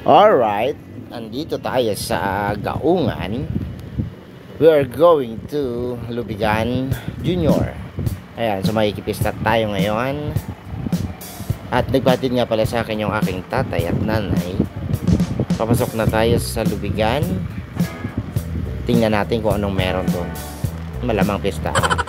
Alright, andito tayo sa Gaungan. We are going to Lubigan Junior. Ayan, so makikipista tayo ngayon. At nagbatid nga pala sa akin yung aking tatay at nanay. Papasok na tayo sa Lubigan. Tingnan natin kung anong meron doon. Malamang pistahan.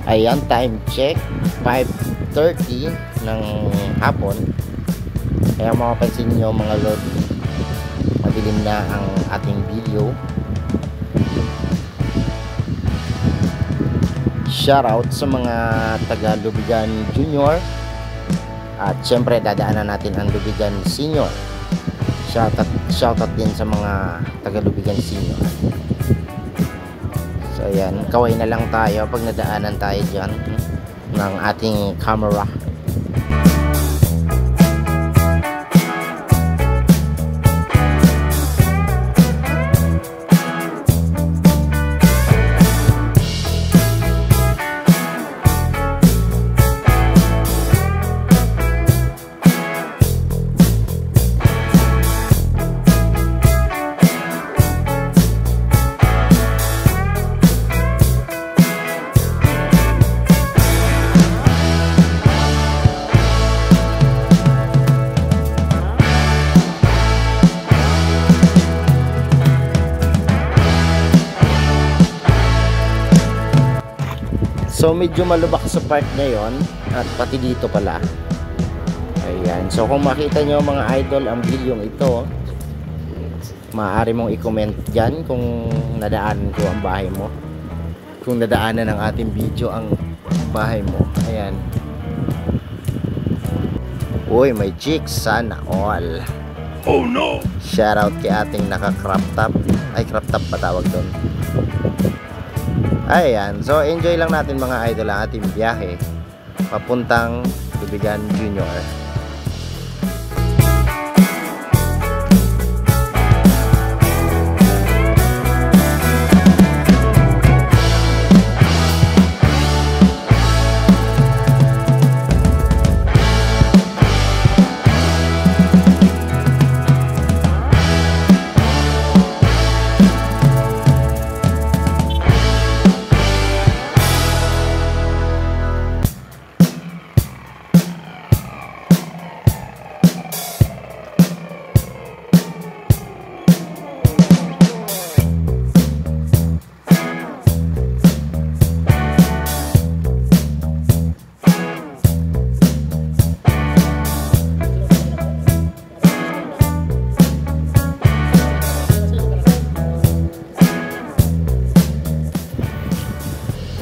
Ayan, time check 5:30 ng hapon. Kaya mapapansin nyo mga lord, madilim na ang ating video. Shoutout sa mga taga Lubigan Junior. At syempre dadaanan natin ang Lubigan Senior. Shoutout din sa mga taga Lubigan Senior. So ayan, kaway na lang tayo pag nadaanan tayo dyan ng ating camera. So medyo malubak sa part ngayon at pati dito pala. Ayan. So kung makita nyo mga idol ang video ito, maaari mong i-comment dyan kung nadaanan ko ang bahay mo. Kung nadaanan ng ating video ang bahay mo. Ayan. Uy, may chicks. Sana all. Oh no! Shoutout kay ating naka-crop top. Ay, crop top ba tawag doon? Ayan, so enjoy lang natin mga idol ang ating biyahe papuntang Lubigan Junior.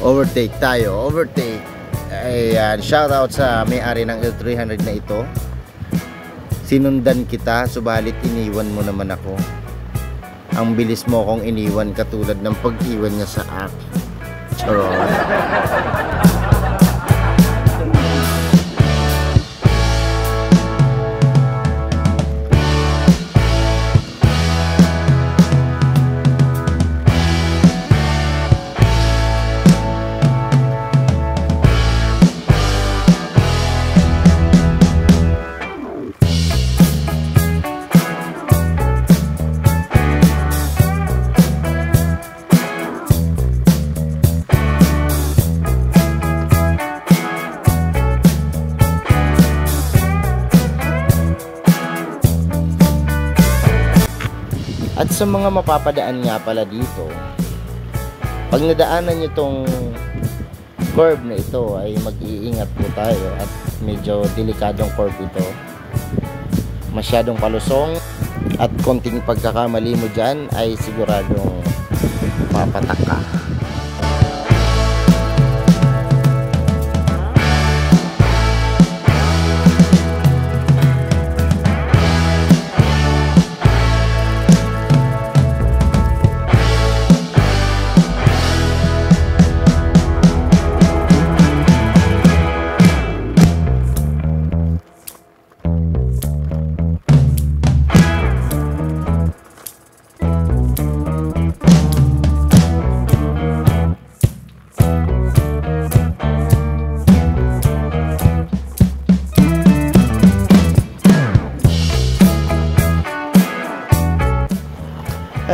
Overtake tayo, overtake. Ayan, shoutout sa may-ari ng L300 na ito. Sinundan kita, subalit iniwan mo naman ako. Ang bilis mo kong iniwan katulad ng pag-iwan niya sa akin. Charot. At sa mga mapapadaan nga pala dito, pag nadaanan nyo tong curve na ito ay mag-iingat po tayo at medyo delikadong curve ito. Masyadong palusong at konting pagkakamali mo dyan ay siguradong papatak ka.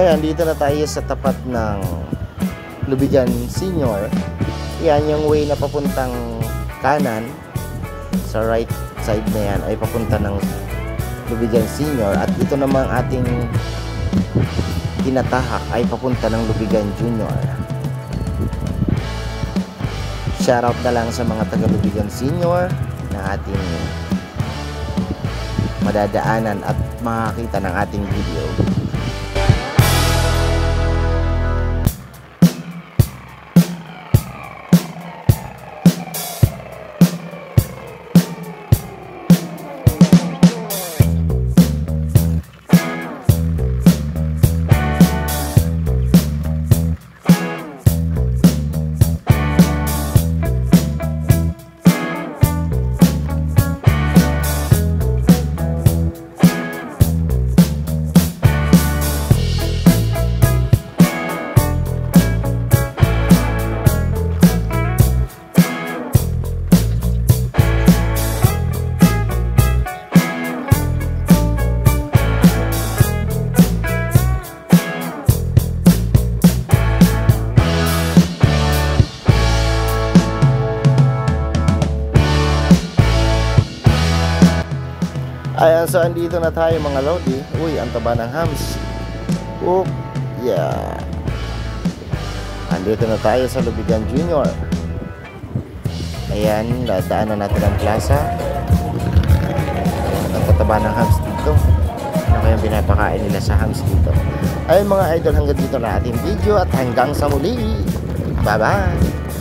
Ayan, dito na tayo sa tapat ng Lubigan Senior. Yan, yung way na papuntang kanan, sa right side na yan, ay papunta ng Lubigan Senior. At ito namang ating tinatahak ay papunta ng Lubigan Junior. Shoutout na lang sa mga taga Lubigan Senior na ating madadaanan at makakita ng ating video. Ayan, so andito na tayo mga lodi. Uy, ang taba ng hams. Oop, yeah. Andito na tayo sa Lubigan Junior. Ayan, dadaanan natin ang plaza. Ayan, ang tataba ng hams dito. Ano kayang pinapakain nila sa hams dito? Ayun mga idol, hanggang dito na ating video at hanggang sa muli. Bye-bye!